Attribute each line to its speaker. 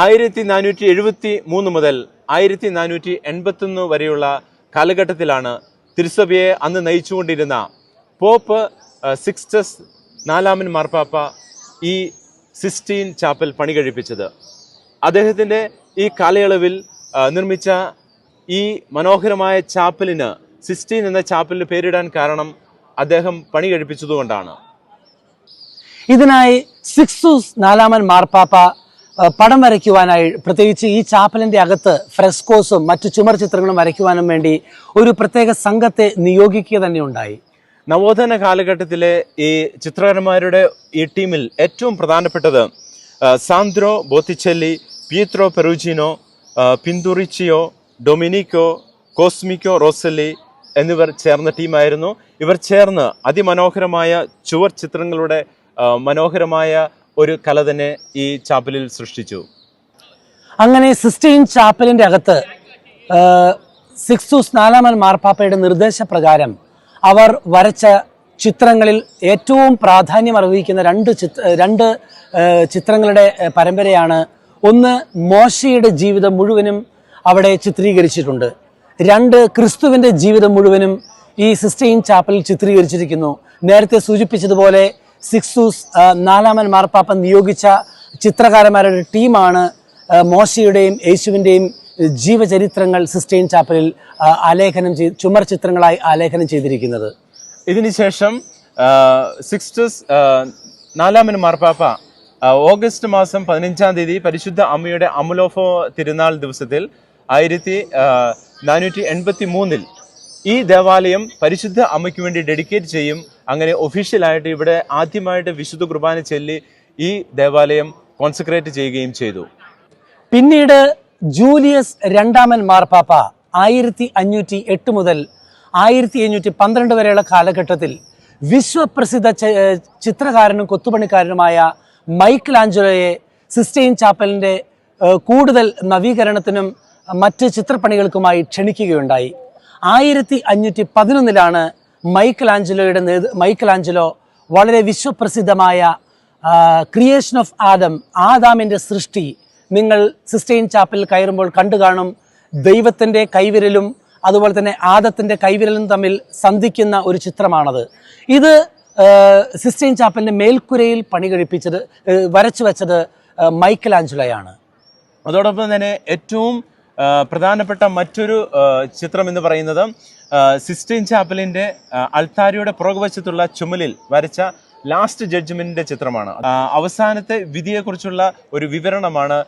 Speaker 1: 1473 മുതൽ 1481 വരെയുള്ള കാലഘട്ടത്തിലാണ് തിരുസഭയെ അന്ന് നയിച്ചുകൊണ്ടിരുന്ന പോപ്പ് സിക്സ്റ്റസ് നാലാമൻ മാർപ്പാപ്പ ഈ സിസ്റ്റീൻ ചാപ്പൽ പണി കഴിപ്പിച്ചത്. അദ്ദേഹത്തിൻ്റെ ഈ കാലയളവിൽ നിർമ്മിച്ച ഈ മനോഹരമായ ചാപ്പലിന് സിസ്റ്റീൻ എന്ന ചാപ്പലിന് പേരിടാൻ കാരണം അദ്ദേഹം പണി കഴിപ്പിച്ചതുകൊണ്ടാണ്.
Speaker 2: ഇതിനായി സിക്സ്റ്റസ് നാലാമൻ മാർപ്പാപ്പ പടം വരയ്ക്കുവാനായി, പ്രത്യേകിച്ച് ഈ ചാപ്പലിന്റെ അകത്ത് ഫ്രെസ്കോസും മറ്റു ചുമർ ചിത്രങ്ങളും വരയ്ക്കുവാനും വേണ്ടി ഒരു പ്രത്യേക സംഘത്തെ നിയോഗിക്കുക തന്നെ ഉണ്ടായി.
Speaker 1: നവോത്ഥാന കാലഘട്ടത്തിലെ ഈ ചിത്രകാരന്മാരുടെ ഈ ടീമിൽ ഏറ്റവും പ്രധാനപ്പെട്ടത് സാന്ദ്രോ ബോത്തിച്ചെല്ലി, പീത്രോ പെറൂജിനോ, പിന്തുറിച്ചിയോ, ഡൊമിനിക്കോ, കോസ്മിക്കോ റോസല്ലി എന്നിവർ ചേർന്ന ടീമായിരുന്നു. ഇവർ ചേർന്ന് അതിമനോഹരമായ ചുവർ ചിത്രങ്ങളുടെ മനോഹരമായ ഒരു കല തന്നെ ഈ ചാപ്പലിൽ സൃഷ്ടിച്ചു.
Speaker 2: അങ്ങനെ സിസ്റ്റീൻ ചാപ്പലിന്റെ അകത്ത് സിക്സ്റ്റസ് നാലാമൻ മാർപ്പാപ്പയുടെ നിർദ്ദേശപ്രകാരം അവർ വരച്ച ചിത്രങ്ങളിൽ ഏറ്റവും പ്രാധാന്യം അർഹിക്കുന്ന രണ്ട് ചിത്രങ്ങളുടെ പരമ്പരയാണ്. ഒന്ന്, മോശയുടെ ജീവിതം മുഴുവനും അവിടെ ചിത്രീകരിച്ചിട്ടുണ്ട്. രണ്ട്, ക്രിസ്തുവിന്റെ ജീവിതം മുഴുവനും ഈ സിസ്റ്റീൻ ചാപ്പലിൽ ചിത്രീകരിച്ചിരിക്കുന്നു. നേരത്തെ സൂചിപ്പിച്ചതുപോലെ സിക്സ്റ്റസ് നാലാമൻ മാർപ്പാപ്പ നിയോഗിച്ച ചിത്രകാരന്മാരുടെ ടീമാണ് മോശയുടെയും യേശുവിൻ്റെയും ജീവചരിത്രങ്ങൾ സിസ്റ്റീൻ ചാപ്പലിൽ ചുമർ ചിത്രങ്ങളായി ആലേഖനം ചെയ്തിരിക്കുന്നത്.
Speaker 1: ഇതിനുശേഷം സിക്സ്റ്റസ് നാലാമൻ മാർപ്പാപ്പ ഓഗസ്റ്റ് മാസം 15-ാം തീയതി പരിശുദ്ധ അമ്മയുടെ അമുലോഫോ തിരുനാൾ ദിവസത്തിൽ 1483 ഈ ദേവാലയം പരിശുദ്ധ അമ്മയ്ക്ക് വേണ്ടി ഡെഡിക്കേറ്റ് ചെയ്യും. അങ്ങനെ ഒഫീഷ്യലായിട്ട് ഇവിടെ ആദ്യമായിട്ട് വിശുദ്ധ കുർബാന ചൊല്ലി ഈ ദേവാലയം കോൺസെക്രേറ്റ് ചെയ്യുകയും ചെയ്തു.
Speaker 2: പിന്നീട് ജൂലിയസ് രണ്ടാമൻ മാർപ്പാപ്പ 1508 മുതൽ 1512 വരെയുള്ള കാലഘട്ടത്തിൽ വിശ്വപ്രസിദ്ധ ചിത്രകാരനും കൊത്തുപണിക്കാരനുമായ മൈക്കൽ ആഞ്ചലോയെ സിസ്റ്റീൻ ചാപ്പലിന്റെ കൂടുതൽ നവീകരണത്തിനും മറ്റ് ചിത്രപ്പണികൾക്കുമായി ക്ഷണിക്കുകയുണ്ടായി. 1511 മൈക്കൽ ആഞ്ചലോ വളരെ വിശ്വപ്രസിദ്ധമായ ക്രിയേഷൻ ഓഫ് ആദാമിന്റെ സൃഷ്ടി നിങ്ങൾ സിസ്റ്റീൻ ചാപ്പലിൽ കയറുമ്പോൾ കണ്ടു കാണും. ദൈവത്തിന്റെ കൈവിരലും അതുപോലെ തന്നെ ആദത്തിന്റെ കൈവിരലും തമ്മിൽ സന്ധിക്കുന്ന ഒരു ചിത്രമാണത്. ഇത് സിസ്റ്റീൻ ചാപ്പലിന്റെ മേൽക്കുരയിൽ പണി കഴിപ്പിച്ചത് വരച്ചു വെച്ചത് മൈക്കൽ ആഞ്ചലോയാണ്.
Speaker 1: അതോടൊപ്പം തന്നെ ഏറ്റവും പ്രധാനപ്പെട്ട മറ്റൊരു ചിത്രം എന്ന് പറയുന്നത് സിസ്റ്റീൻ ചാപ്പലിന്റെ അൾത്താരയുടെ പുറകുവശത്തുള്ള ചുമലിൽ വരച്ച ലാസ്റ്റ് ജഡ്ജ്മെന്റിന്റെ ചിത്രമാണ്. അവസാനത്തെ വിധിയെക്കുറിച്ചുള്ള ഒരു വിവരണമാണ്